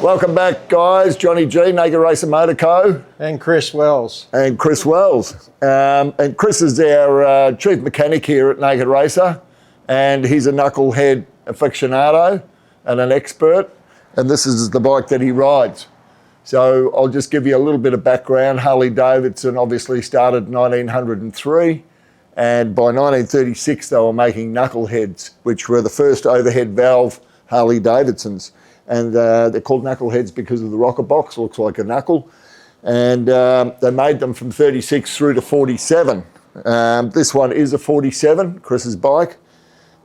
Welcome back, guys. Johnny G, Naked Racer Motor Co. And Chris Wells. And Chris Wells. And Chris is our chief mechanic here at Naked Racer. And he's a knucklehead aficionado and an expert. And this is the bike that he rides. So I'll just give you a little bit of background. Harley Davidson obviously started in 1903. And by 1936, they were making knuckleheads, which were the first overhead valve Harley Davidsons. And they're called knuckleheads because of the rocker box, looks like a knuckle. And they made them from 36 through to 47. This one is a 47, Chris's bike.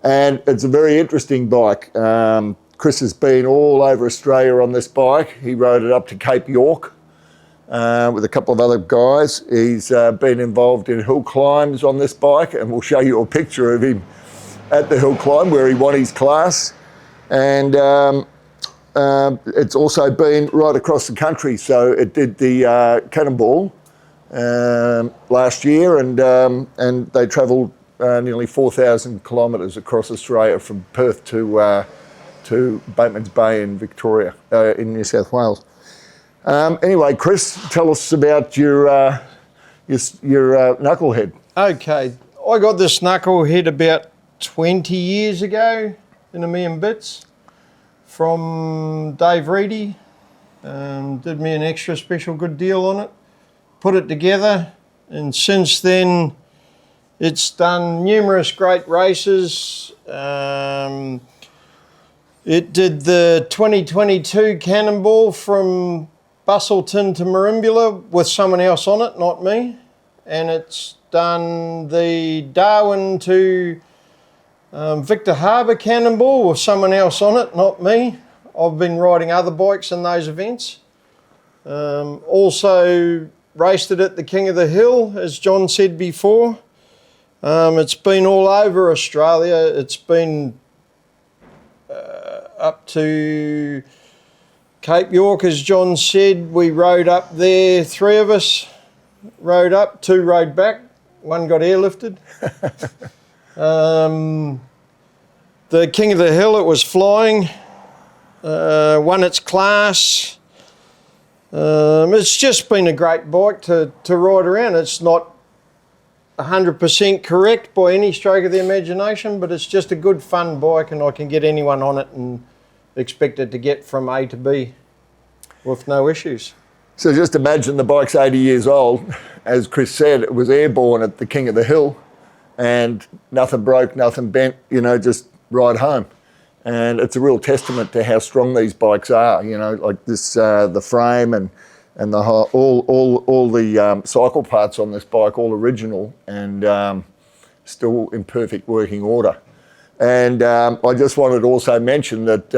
And it's a very interesting bike. Chris has been all over Australia on this bike. He rode it up to Cape York with a couple of other guys. He's been involved in hill climbs on this bike, and we'll show you a picture of him at the hill climb where he won his class. And it's also been right across the country. So it did the Cannonball last year, and they travelled nearly 4,000 kilometres across Australia from Perth to Bateman's Bay in Victoria, in New South Wales. Anyway, Chris, tell us about your knucklehead. Okay, I got this knucklehead about 20 years ago in a million bits from Dave Reedy. Did me an extra special good deal on it, put it together, and since then it's done numerous great races. It did the 2022 Cannonball from Busselton to Merimbula with someone else on it, not me. And it's done the Darwin to Victor Harbour Cannonball with someone else on it, not me. I've been riding other bikes in those events. Also raced it at the King of the Hill, as John said before. It's been all over Australia. It's been up to Cape York, as John said. We rode up there, three of us rode up, two rode back, one got airlifted. The King of the Hill, it was flying, won its class. It's just been a great bike to ride around. It's not 100% correct by any stroke of the imagination, but it's just a good fun bike, and I can get anyone on it and expect it to get from A to B with no issues. So just imagine the bike's 80 years old. As Chris said, it was airborne at the King of the Hill, and nothing broke, nothing bent, just ride home. And it's a real testament to how strong these bikes are, like this, the frame and the all the cycle parts on this bike, all original and still in perfect working order. And I just wanted to also mention that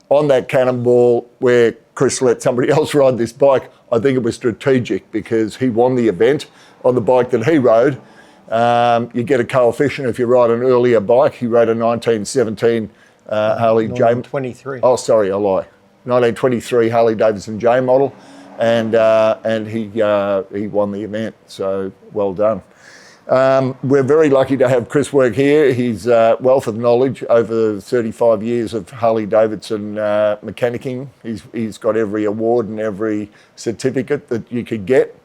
on that Cannonball where Chris let somebody else ride this bike, I think it was strategic because he won the event on the bike that he rode. You get a coefficient if you ride an earlier bike. He rode a 1917 Harley J. 1923. Oh, sorry, I lie. 1923 Harley Davidson J model, and he won the event. So well done. We're very lucky to have Chris work here. He's wealth of knowledge over 35 years of Harley Davidson mechanicking. He's got every award and every certificate that you could get.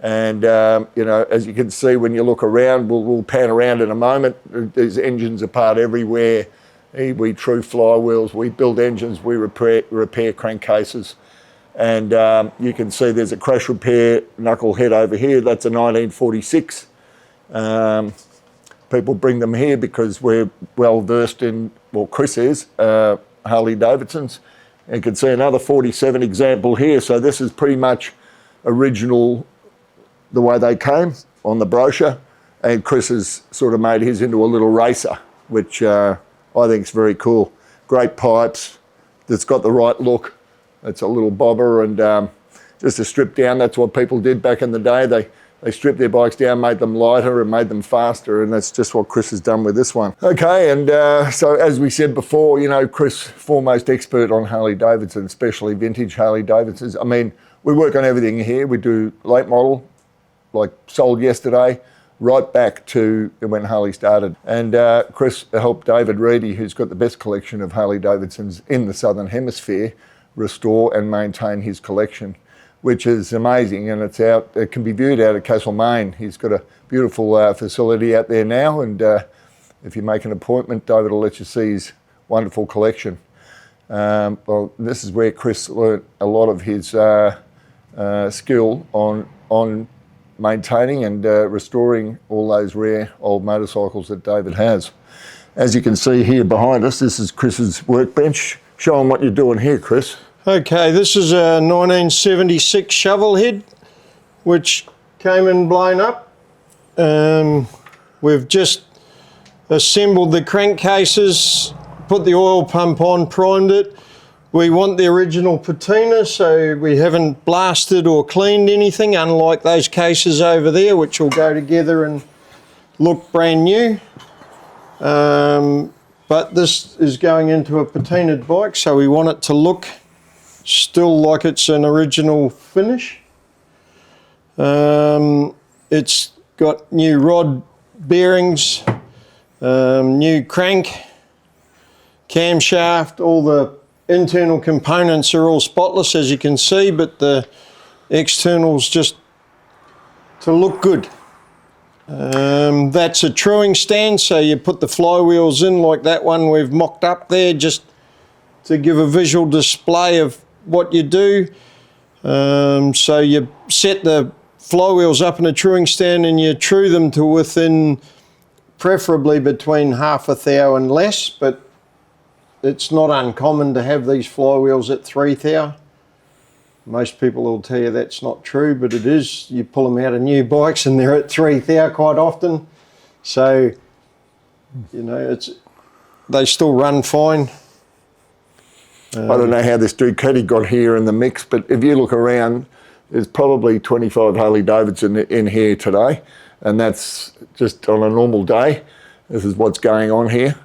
And, as you can see when you look around, we'll pan around in a moment. There's engines apart everywhere. We true flywheels, we build engines, we repair crankcases. And you can see there's a crash repair knucklehead over here. That's a 1946. People bring them here because we're well versed in, well, Chris is, Harley Davidsons. And you can see another 47 example here. So this is pretty much original the way they came on the brochure. And Chris has sort of made his into a little racer, which I think is very cool. Great pipes, that's got the right look. It's a little bobber and just a strip down. That's what people did back in the day. They stripped their bikes down, made them lighter and made them faster, and that's just what Chris has done with this one. Okay, and so as we said before, Chris, foremost expert on Harley Davidson, especially vintage Harley Davidsons. I mean, we work on everything here. We do late model, like sold yesterday, right back to when Harley started. And Chris helped David Reedy, who's got the best collection of Harley Davidsons in the Southern Hemisphere, restore and maintain his collection, which is amazing. And it can be viewed out at Castlemaine. He's got a beautiful facility out there now, and if you make an appointment, David will let you see his wonderful collection. Well, this is where Chris learnt a lot of his skill on maintaining and restoring all those rare old motorcycles that David has. As you can see here behind us, this is Chris's workbench. Show them what you're doing here, Chris. Okay, this is a 1976 shovel head, which came and blown up. We've just assembled the crankcases, put the oil pump on, primed it. We want the original patina, so we haven't blasted or cleaned anything, unlike those cases over there, which will go together and look brand new. But this is going into a patinaed bike, so we want it to look still like it's an original finish. It's got new rod bearings, new crank, camshaft, all the internal components are all spotless, as you can see, but the externals just to look good. That's a truing stand, so you put the flywheels in like that one we've mocked up there, just to give a visual display of what you do. So you set the flywheels up in a truing stand and you true them to within, preferably between half a thou and less, but it's not uncommon to have these flywheels at 3 thou. Most people will tell you that's not true, but it is. You pull them out of new bikes and they're at 3 thou quite often. So, you know, they still run fine. I don't know how this Ducati got here in the mix, but if you look around, there's probably 25 Harley-Davidson in here today, and that's just on a normal day. This is what's going on here.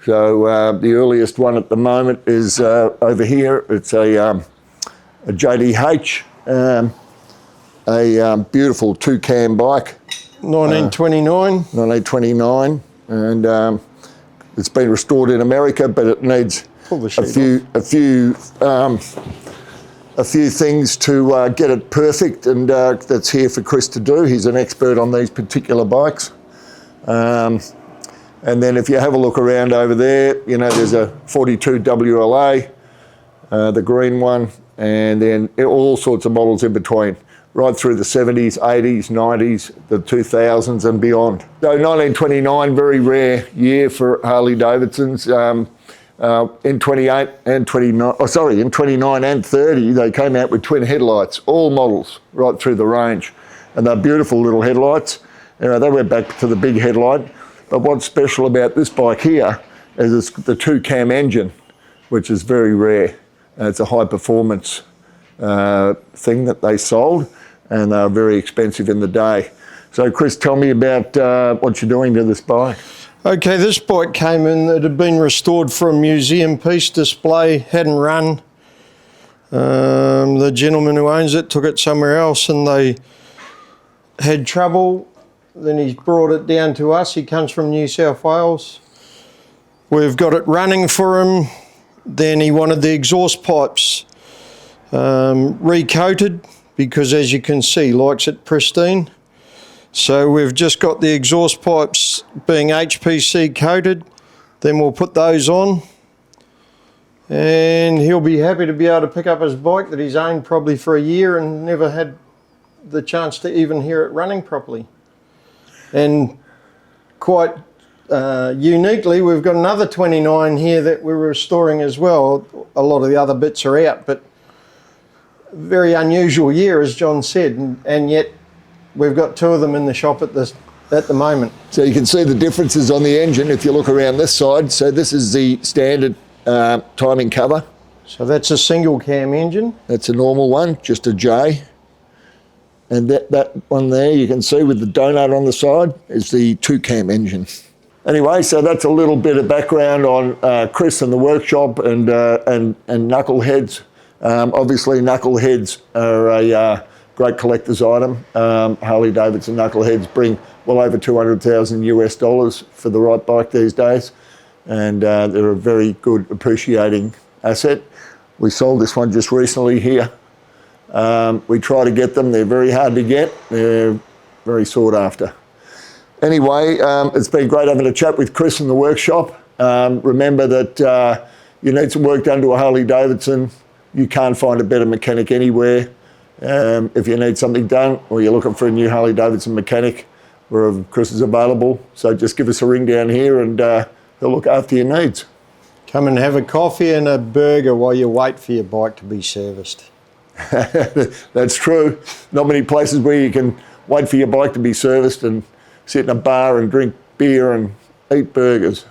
So the earliest one at the moment is over here. It's a JDH, a beautiful 2-cam bike. 1929. 1929, and it's been restored in America, but it needs a few things to get it perfect, and that's here for Chris to do. He's an expert on these particular bikes. And then if you have a look around over there, you know, there's a 42 WLA, the green one, and then all sorts of models in between, right through the 70s, 80s, 90s, the 2000s and beyond. So 1929, very rare year for Harley-Davidsons. In 28 and 29, in 29 and 30, they came out with twin headlights, all models, right through the range. And they're beautiful little headlights. You know, they went back to the big headlight. But what's special about this bike here is it's the 2-cam engine, which is very rare. It's a high performance thing that they sold, and they're very expensive in the day. So Chris, tell me about what you're doing to this bike. Okay, this bike came in, it had been restored for a museum piece display, hadn't run. The gentleman who owns it took it somewhere else and they had trouble. Then he's brought it down to us. He comes from New South Wales. We've got it running for him. Then he wanted the exhaust pipes recoated because, as you can see, he likes it pristine. So we've just got the exhaust pipes being HPC coated. Then we'll put those on. And he'll be happy to be able to pick up his bike that he's owned probably for a year and never had the chance to even hear it running properly. And quite uniquely, we've got another 29 here that we're restoring as well. A lot of the other bits are out, but very unusual year, as John said, and yet we've got 2 of them in the shop at the moment. So you can see the differences on the engine if you look around this side. So this is the standard timing cover. So that's a single cam engine. That's a normal one, just a J. And that one there, you can see with the donut on the side, is the 2-cam engine. Anyway, so that's a little bit of background on Chris and the workshop and Knuckleheads. Obviously, Knuckleheads are a great collector's item. Harley-Davidson Knuckleheads bring well over $200,000 for the right bike these days. And they're a very good appreciating asset. We sold this one just recently here. We try to get them. They're very hard to get. They're very sought after. Anyway, it's been great having a chat with Chris in the workshop. Remember that you need some work done to a Harley Davidson. You can't find a better mechanic anywhere. If you need something done or you're looking for a new Harley Davidson mechanic, Chris is available. So just give us a ring down here and he'll look after your needs. Come and have a coffee and a burger while you wait for your bike to be serviced. That's true. Not many places where you can wait for your bike to be serviced and sit in a bar and drink beer and eat burgers.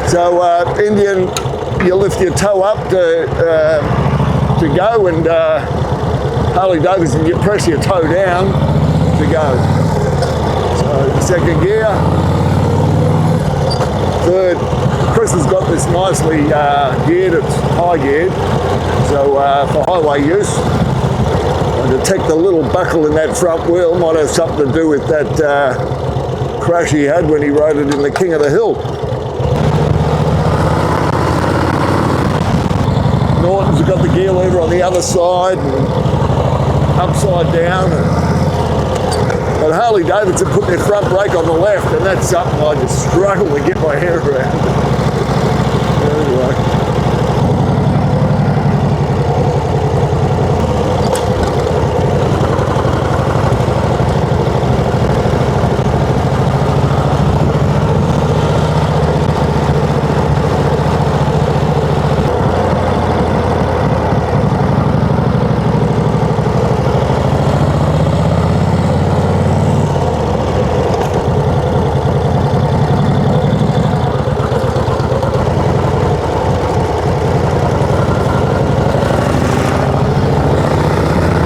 So Indian, you lift your toe up to go, and Harley Davidson, you press your toe down to go. So second gear, third. Chris has got this nicely geared, it's high geared, so for highway use. I detect the little buckle in that front wheel might have something to do with that crash he had when he rode it in the King of the Hill. Norton's got the gear lever on the other side and upside down. But Harley Davidson put their front brake on the left, and that's something I just struggle to get my head around. Anyway.